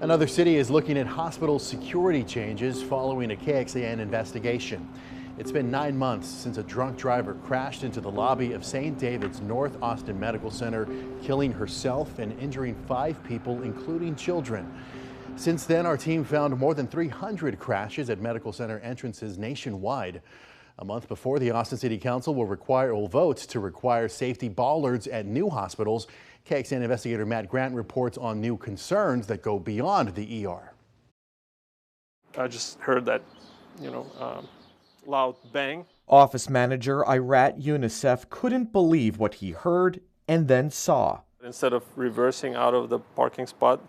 Another city is looking at hospital security changes following a KXAN investigation. It's been 9 months since a drunk driver crashed into the lobby of St. David's North Austin Medical Center, killing herself and injuring 5 people, including children. Since then, our team found more than 300 crashes at medical center entrances nationwide. A month before, the Austin City Council will vote to require safety bollards at new hospitals. KXAN investigator Matt Grant reports on new concerns that go beyond the ER. I just heard that, loud bang. Office manager Ayrat Yunosov couldn't believe what he heard and then saw. Instead of reversing out of the parking spot,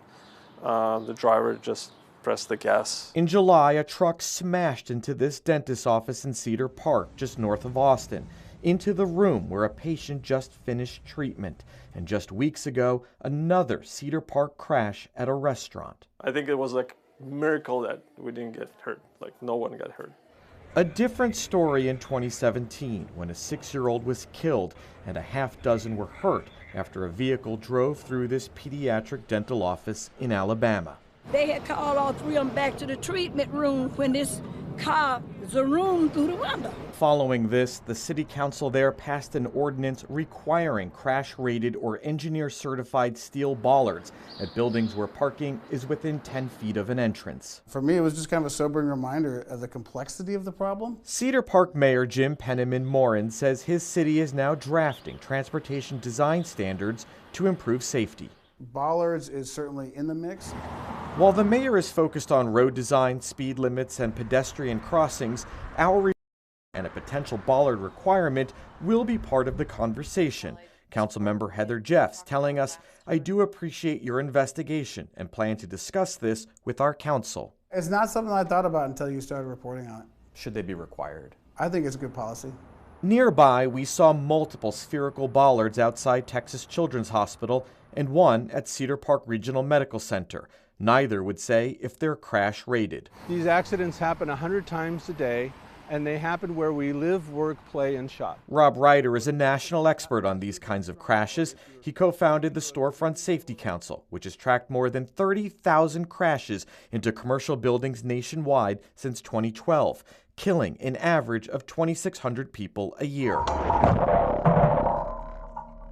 the driver just pressed the gas. In July, a truck smashed into this dentist's office in Cedar Park, just north of Austin, into the room where a patient just finished treatment. And just weeks ago, another Cedar Park crash at a restaurant. I think it was like a miracle that we didn't get hurt, like no one got hurt. A different story in 2017 when a 6-year-old was killed and a half dozen were hurt after a vehicle drove through this pediatric dental office in Alabama. They had called all 3 of them back to the treatment room when this car zoomed through the window. Following this, the city council there passed an ordinance requiring crash-rated or engineer-certified steel bollards at buildings where parking is within 10 feet of an entrance. For me, it was just kind of a sobering reminder of the complexity of the problem. Cedar Park Mayor Jim Penniman-Morin says his city is now drafting transportation design standards to improve safety. Bollards is certainly in the mix. While the mayor is focused on road design, speed limits, and pedestrian crossings, our and a potential bollard requirement will be part of the conversation. Councilmember Heather Jeffs telling us, "I do appreciate your investigation and plan to discuss this with our council." It's not something I thought about until you started reporting on it. Should they be required? I think it's a good policy. Nearby, we saw multiple spherical bollards outside Texas Children's Hospital and one at Cedar Park Regional Medical Center. Neither would say if they're crash rated. These accidents happen 100 times a day, and they happen where we live, work, play, and shop. Rob Ryder is a national expert on these kinds of crashes. He co-founded the Storefront Safety Council, which has tracked more than 30,000 crashes into commercial buildings nationwide since 2012, killing an average of 2,600 people a year.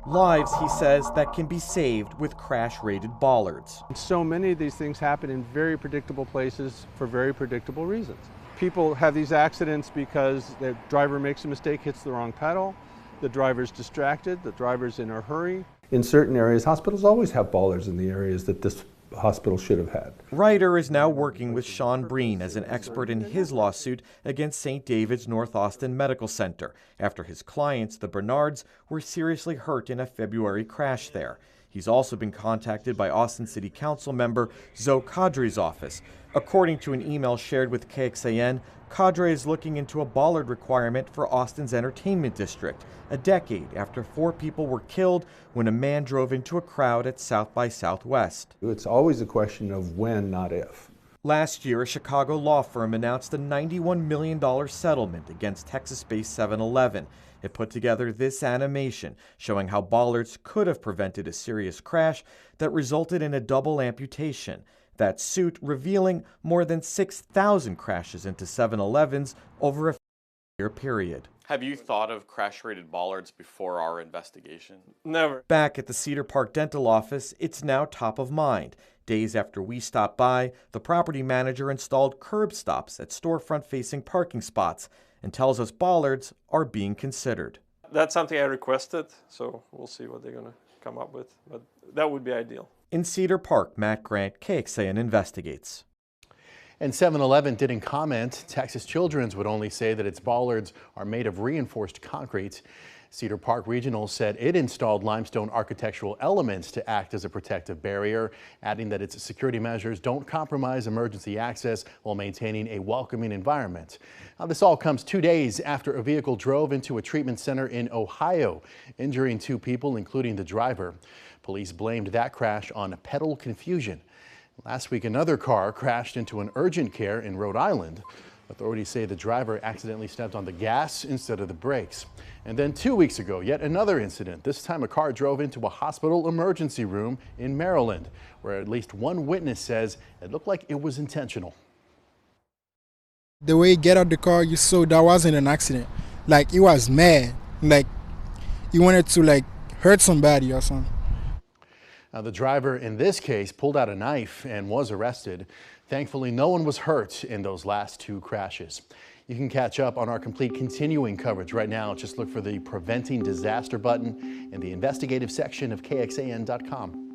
Lives, he says, that can be saved with crash-rated bollards. So many of these things happen in very predictable places for very predictable reasons. People have these accidents because the driver makes a mistake, hits the wrong pedal, the driver's distracted, the driver's in a hurry. In certain areas, hospitals always have bollards in the areas that this hospital should have had. Ryder is now working with Sean Breen as an expert in his lawsuit against St. David's North Austin Medical Center after his clients, the Bernards, were seriously hurt in a February crash there. He's also been contacted by Austin City Council member Zoe Kadri's office. According to an email shared with KXAN, Kadri is looking into a bollard requirement for Austin's entertainment district, a decade after 4 people were killed when a man drove into a crowd at South by Southwest. It's always a question of when, not if. Last year, a Chicago law firm announced a $91 million settlement against Texas-based 7-Eleven. It put together this animation showing how bollards could have prevented a serious crash that resulted in a double amputation. That suit revealing more than 6,000 crashes into 7-Elevens over a 5-year period. Have you thought of crash-rated bollards before our investigation? Never. Back at the Cedar Park Dental office, it's now top of mind. Days after we stopped by, the property manager installed curb stops at storefront-facing parking spots and tells us bollards are being considered. That's something I requested, so we'll see what they're going to come up with, but that would be ideal. In Cedar Park, Matt Grant, KXAN investigates. And 7-Eleven didn't comment. Texas Children's would only say that its bollards are made of reinforced concrete. Cedar Park Regional said it installed limestone architectural elements to act as a protective barrier, adding that its security measures don't compromise emergency access while maintaining a welcoming environment. Now, this all comes 2 days after a vehicle drove into a treatment center in Ohio, injuring 2 people, including the driver. Police blamed that crash on pedal confusion. Last week, another car crashed into an urgent care in Rhode Island. Authorities say the driver accidentally stepped on the gas instead of the brakes. And then 2 weeks ago, yet another incident. This time a car drove into a hospital emergency room in Maryland, where at least one witness says it looked like it was intentional. The way he get out the car, you saw that wasn't an accident. Like, he was mad. Like, he wanted to, like, hurt somebody or something. Now, the driver in this case pulled out a knife and was arrested. Thankfully, no one was hurt in those last 2 crashes. You can catch up on our complete continuing coverage right now. Just look for the Preventing Disaster button in the investigative section of KXAN.com.